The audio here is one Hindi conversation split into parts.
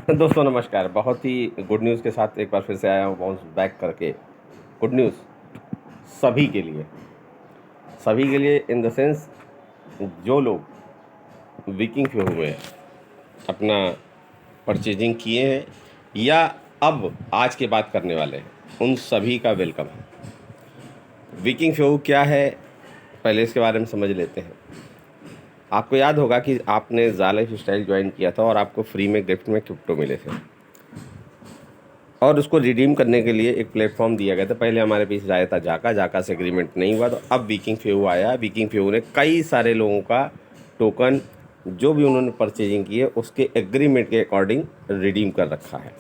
दोस्तों नमस्कार। बहुत ही गुड न्यूज़ के साथ एक बार फिर से आया हूँ बाउंस बैक करके। गुड न्यूज़ सभी के लिए, सभी के लिए इन द सेंस जो लोग वीकिंग पे हुए हैं, अपना परचेजिंग किए हैं या अब आज के बाद करने वाले हैं, उन सभी का वेलकम है। वीकिंग फ्यू क्या है, पहले इसके बारे में समझ लेते हैं। आपको याद होगा कि आपने ज़ा लाइफ स्टाइल ज्वाइन किया था और आपको फ्री में गिफ्ट में क्रिप्टो मिले थे और उसको रिडीम करने के लिए एक प्लेटफॉर्म दिया गया था। पहले हमारे पीछे आया था जाका से एग्रीमेंट नहीं हुआ, तो अब वीकिंग फ्यू आया। वीकिंग फ्यू ने कई सारे लोगों का टोकन जो भी उन्होंने परचेजिंग की है उसके एग्रीमेंट के अकॉर्डिंग रिडीम कर रखा है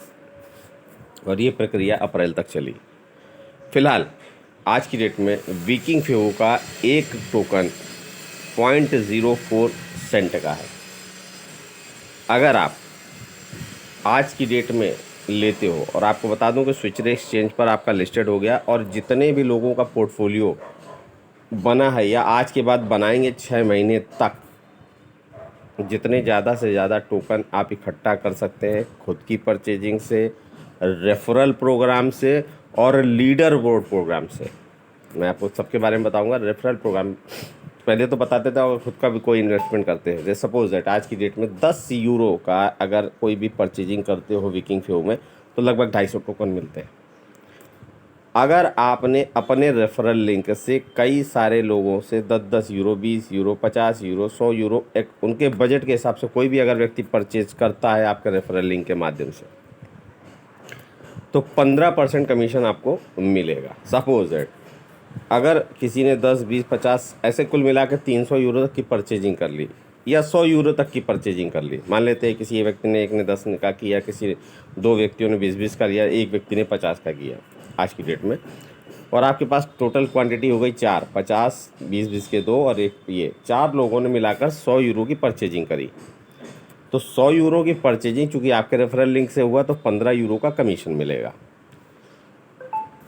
और ये प्रक्रिया अप्रैल तक चली। फिलहाल आज की डेट में वीकिंग फ्यू का एक टोकन 0.04 सेंट का है। अगर आप आज की डेट में लेते हो, और आपको बता दूं कि स्विचर एक्सचेंज पर आपका लिस्टेड हो गया और जितने भी लोगों का पोर्टफोलियो बना है या आज के बाद बनाएंगे 6 महीने तक, जितने ज़्यादा से ज़्यादा टोकन आप इकट्ठा कर सकते हैं खुद की परचेजिंग से, रेफरल प्रोग्राम से और लीडर बोर्ड प्रोग्राम से। मैं आपको सबके बारे में बताऊंगा। रेफरल प्रोग्राम पहले तो बताते थे, और खुद का भी कोई इन्वेस्टमेंट करते हैं, जैसे सपोज दैट आज की डेट में 10 यूरो का अगर कोई भी परचेजिंग करते हो वीकिंग फ्यू में तो लगभग 250 टोकन मिलते हैं। अगर आपने अपने रेफरल लिंक से कई सारे लोगों से 10-10 यूरो, 20 यूरो, 50 यूरो, 100 यूरो, एक उनके बजट के हिसाब से कोई भी अगर व्यक्ति परचेज करता है आपके रेफरल लिंक के माध्यम से, तो 15% कमीशन आपको मिलेगा। सपोज दैट अगर किसी ने 10, 20, 50 ऐसे कुल मिला के 300 यूरो तक की परचेजिंग कर ली या 100 यूरो तक की परचेजिंग कर ली, मान लेते हैं किसी व्यक्ति ने, एक ने 10 का किया, किसी 2 व्यक्तियों ने 20-20 का लिया, एक व्यक्ति ने 50 का किया आज की डेट में, और आपके पास टोटल क्वांटिटी हो गई 4, 50, 20-20 के 2 और एक, ये 4 लोगों ने मिलाकर 100 यूरो की परचेजिंग करी। तो 100 यूरो की परचेजिंग चूँकि आपके रेफरल लिंक से हुआ तो 15 यूरो का कमीशन मिलेगा।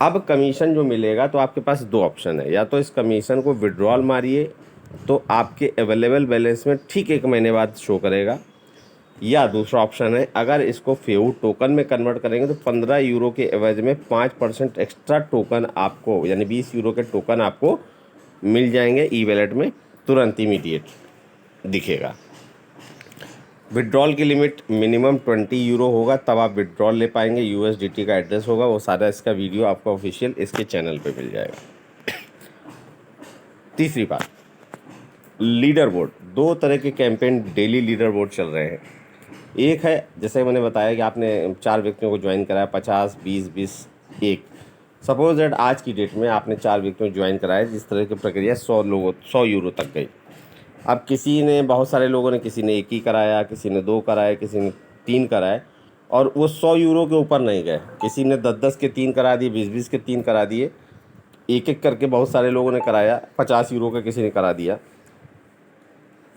अब कमीशन जो मिलेगा तो आपके पास 2 ऑप्शन है, या तो इस कमीशन को विड्रॉल मारिए तो आपके अवेलेबल बैलेंस में ठीक 1 महीने बाद शो करेगा, या दूसरा ऑप्शन है अगर इसको फ्यू टोकन में कन्वर्ट करेंगे तो 15 यूरो के एवज में 5% एक्स्ट्रा टोकन आपको, यानी 20 यूरो के टोकन आपको मिल जाएंगे ई वैलेट में, तुरंत इमीडिएट दिखेगा। विड्रॉल की लिमिट मिनिमम 20 यूरो होगा, तब आप विड्रॉल ले पाएंगे। यूएसडीटी का एड्रेस होगा, वो सारा इसका वीडियो आपको ऑफिशियल इसके चैनल पे मिल जाएगा। तीसरी बात, लीडर बोर्ड। 2 तरह के कैंपेन डेली लीडर बोर्ड चल रहे हैं। एक है, जैसे मैंने बताया कि आपने 4 व्यक्तियों को ज्वाइन कराया, 50, 20, 20, 1। सपोज दैट आज की डेट में आपने 4 व्यक्तियों को ज्वाइन कराया, जिस तरह की प्रक्रिया 100 यूरो तक गई। अब किसी ने, बहुत सारे लोगों ने, किसी ने 1 ही कराया, किसी ने 2 कराए, किसी ने 3 कराए, और वो 100 यूरो के ऊपर नहीं गए। किसी ने 10-10 के 3 करा दिए, 20-20 के 3 करा दिए, एक करके बहुत सारे लोगों ने कराया। 50 यूरो का किसी ने करा दिया।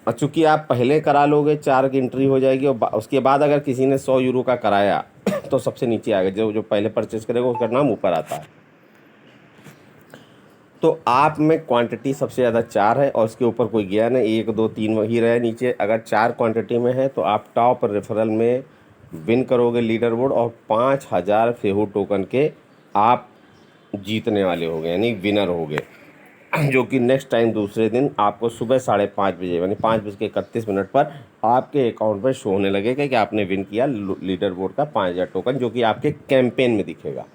और चूँकि आप पहले करा लोगे 4 की एंट्री हो जाएगी, और उसके बाद अगर किसी ने 100 यूरो का कराया तो सबसे नीचे आएगा, जो पहले परचेज करेगा उसका नाम ऊपर आता है। तो आप में क्वांटिटी सबसे ज़्यादा 4 है और उसके ऊपर कोई गया नहीं, 1, 2, 3 वही रहे नीचे। अगर 4 क्वांटिटी में है तो आप टॉप रेफरल में विन करोगे लीडर बोर्ड, और 5000 फेहू टोकन के आप जीतने वाले हो गए, यानी विनर हो गए, जो कि नेक्स्ट टाइम दूसरे दिन आपको सुबह 5:30 बजे, यानी 5:31 पर आपके अकाउंट में शो होने लगेगा कि आपने विन किया लीडर बोर्ड का 5000 टोकन, जो कि आपके कैंपेन में दिखेगा।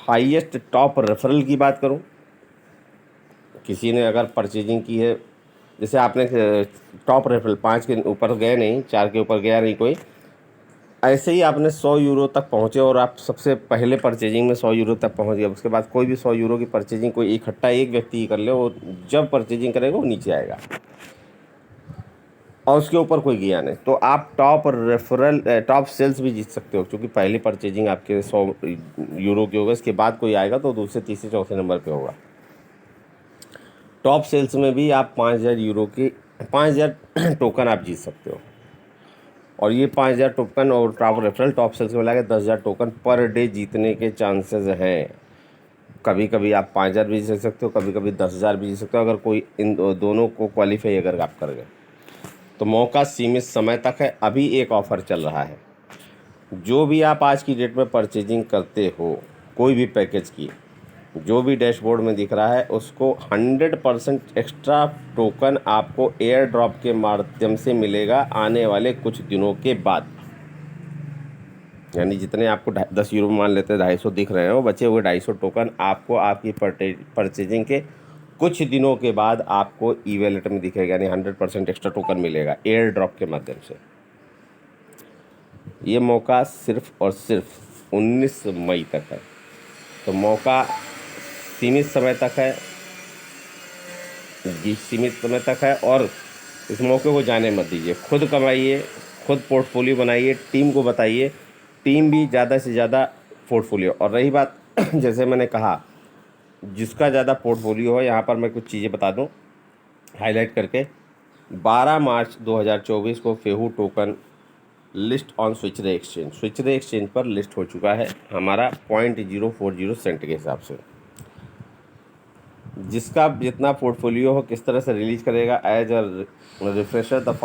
हाईएस्ट टॉप रेफरल की बात करूं, किसी ने अगर परचेजिंग की है, जैसे आपने टॉप रेफरल 5 के ऊपर गए नहीं, 4 के ऊपर गया नहीं कोई, ऐसे ही आपने 100 यूरो तक पहुंचे और आप सबसे पहले परचेजिंग में 100 यूरो तक पहुंच गया। उसके बाद कोई भी 100 यूरो की परचेजिंग कोई इकट्ठा एक व्यक्ति ही कर ले, वो जब परचेजिंग करेगा वो नीचे आएगा, और उसके ऊपर कोई गया नहीं, तो आप टॉप रेफरल, टॉप सेल्स भी जीत सकते हो, क्योंकि पहली परचेजिंग आपके 100 यूरो की होगा। इसके बाद कोई आएगा तो दूसरे, तीसरे, चौथे नंबर पे होगा। टॉप सेल्स में भी आप 5000 यूरो की 5000 टोकन आप जीत सकते हो, और ये 5000 टोकन और टॉप रेफरल टॉप सेल्स में मिला के 10,000 टोकन पर डे जीतने के चांसेस हैं। कभी कभी आप 5000 भी जीत सकते हो, कभी कभी 10,000 भी जीत सकते हो, अगर कोई इन दोनों को क्वालिफाई अगर आप कर गए। तो मौका सीमित समय तक है। अभी एक ऑफ़र चल रहा है, जो भी आप आज की डेट में परचेजिंग करते हो कोई भी पैकेज की, जो भी डैशबोर्ड में दिख रहा है उसको 100% एक्स्ट्रा टोकन आपको एयर ड्रॉप के माध्यम से मिलेगा आने वाले कुछ दिनों के बाद। यानी जितने आपको 10 यूरो मान लेते हैं 250 दिख रहे हैं, वो बचे हुए 250 टोकन आपको आपकी परचेजिंग के कुछ दिनों के बाद आपको ई वॉलेट में दिखेगा, यानी 100% एक्स्ट्रा टोकन मिलेगा एयर ड्रॉप के माध्यम से। ये मौका सिर्फ और सिर्फ 19 मई तक है, तो मौका सीमित समय तक है जी, सीमित समय तक है। और इस मौके को जाने मत दीजिए, खुद कमाइए, खुद पोर्टफोलियो बनाइए, टीम को बताइए, टीम भी ज़्यादा से ज़्यादा पोर्टफोलियो। और रही बात जैसे मैंने कहा, जिसका ज़्यादा पोर्टफोलियो हो, यहाँ पर मैं कुछ चीज़ें बता दूँ हाईलाइट करके। 12 मार्च 2024 को फेहू टोकन लिस्ट ऑन स्विचरे एक्सचेंज पर लिस्ट हो चुका है हमारा 0.040 सेंट के हिसाब से। जिसका जितना पोर्टफोलियो हो किस तरह से रिलीज करेगा as a refresher, the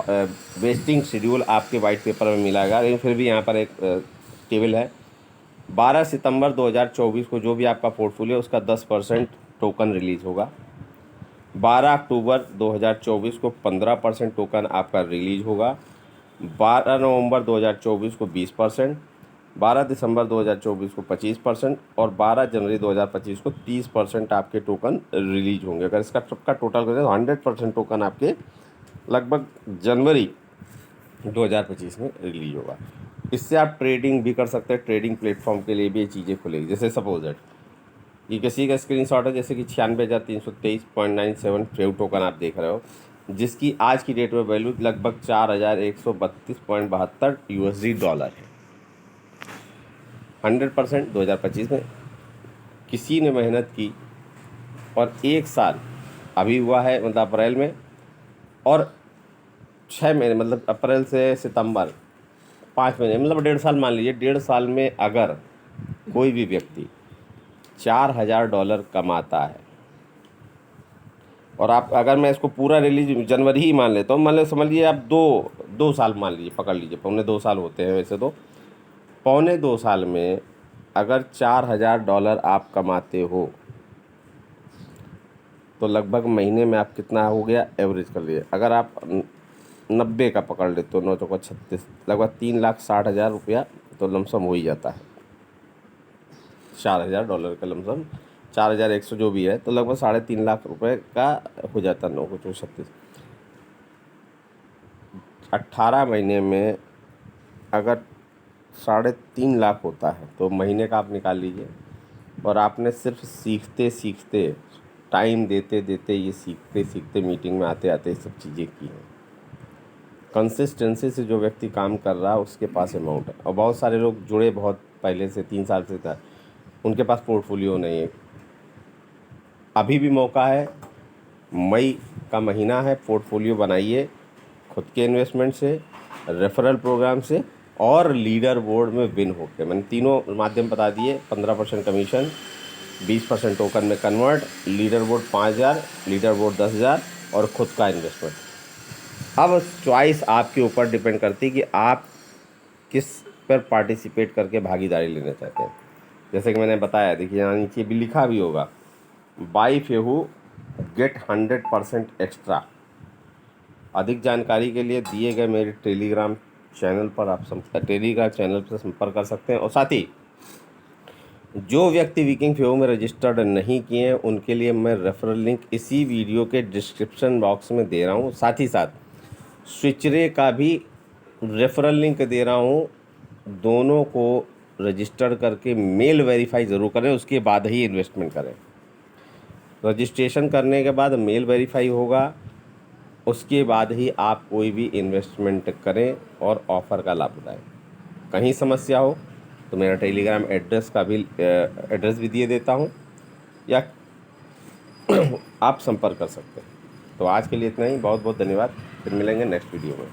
vesting schedule आपके वाइट पेपर में मिलेगा, लेकिन फिर भी यहाँ पर एक टेबल है। 12 सितंबर 2024 को जो भी आपका पोर्टफोलियो उसका 10% टोकन रिलीज होगा। 12 अक्टूबर 2024 को 15% टोकन आपका रिलीज होगा। 12 नवंबर 2024 को 20%, 12 दिसंबर 2024 को 25% और 12 जनवरी 2025 को 30% आपके टोकन रिलीज होंगे। अगर इसका सबका टोटल करें तो 100% टोकन आपके लगभग जनवरी 2025 में रिलीज होगा। इससे आप ट्रेडिंग भी कर सकते हैं, ट्रेडिंग प्लेटफॉर्म के लिए भी ये चीज़ें खुलेगी। जैसे सपोज दैट ये किसी का स्क्रीनशॉट है, जैसे कि 96,323.97 फेव टोकन आप देख रहे हो, जिसकी आज की डेट में वैल्यू लगभग 4,132.72 यूएसडी डॉलर है। 100% 2025 में किसी ने मेहनत की और 1 साल अभी हुआ है, मतलब अप्रैल में, और 6 महीने, मतलब अप्रैल से सितंबर 5 महीने, मतलब 1.5 साल मान लीजिए। 1.5 साल में अगर कोई भी व्यक्ति $4,000 कमाता है, और आप अगर मैं इसको पूरा रिलीज जनवरी ही मान लेता हूँ, मान लो समझ लीजिए आप दो साल मान लीजिए, पकड़ लीजिए, 2.25 साल होते हैं वैसे तो। 2.25 साल में अगर $4,000 आप कमाते हो तो लगभग महीने में आप कितना हो गया, एवरेज कर लिए। अगर आप 90 का पकड़ लेते हो, 9 चौका 36, लगभग $3,60,000 रुपया तो लमसम हो ही जाता है। $4,000 का लमसम, 4,100 जो भी है, तो लगभग 3.5 लाख रुपए का हो जाता है। 9 को 36, 18 महीने में अगर 3.5 लाख होता है तो महीने का आप निकाल लीजिए। और आपने सिर्फ सीखते सीखते, टाइम देते देते, ये सीखते सीखते, मीटिंग में आते आते ये सब चीज़ें की हैं। कंसिस्टेंसी से जो व्यक्ति काम कर रहा है उसके पास अमाउंट है। और बहुत सारे लोग जुड़े बहुत पहले से, 3 साल से था, उनके पास पोर्टफोलियो नहीं है। अभी भी मौका है, मई का महीना है, पोर्टफोलियो बनाइए खुद के इन्वेस्टमेंट से, रेफरल प्रोग्राम से और लीडर बोर्ड में विन होके। मैंने तीनों माध्यम बता दिए। 15% कमीशन, 20% टोकन में convert, leader board 5,000, leader board 10,000 और ख़ुद का इन्वेस्टमेंट। अब चॉइस आपके ऊपर डिपेंड करती है कि आप किस पर पार्टिसिपेट करके भागीदारी लेना चाहते हैं। जैसे कि मैंने बताया, देखिए यहाँ नीचे भी लिखा भी होगा, बाई फेहू गेट 100% एक्स्ट्रा। अधिक जानकारी के लिए दिए गए मेरे टेलीग्राम चैनल पर आप टेलीग्राम चैनल पर संपर्क कर सकते हैं। और साथ ही जो व्यक्ति वीकिंग फेहू में रजिस्टर्ड नहीं किए हैं उनके लिए मैं रेफरल लिंक इसी वीडियो के डिस्क्रिप्शन बॉक्स में दे रहा हूँ। साथ ही साथ स्विचरे का भी रेफरल लिंक दे रहा हूँ। दोनों को रजिस्टर करके मेल वेरीफाई ज़रूर करें, उसके बाद ही इन्वेस्टमेंट करें। रजिस्ट्रेशन करने के बाद मेल वेरीफाई होगा, उसके बाद ही आप कोई भी इन्वेस्टमेंट करें और ऑफ़र का लाभ उठाएं। कहीं समस्या हो तो मेरा टेलीग्राम एड्रेस भी दिए देता हूँ, या आप संपर्क कर सकते हैं। तो आज के लिए इतना ही। बहुत बहुत धन्यवाद। फिर मिलेंगे नेक्स्ट वीडियो में।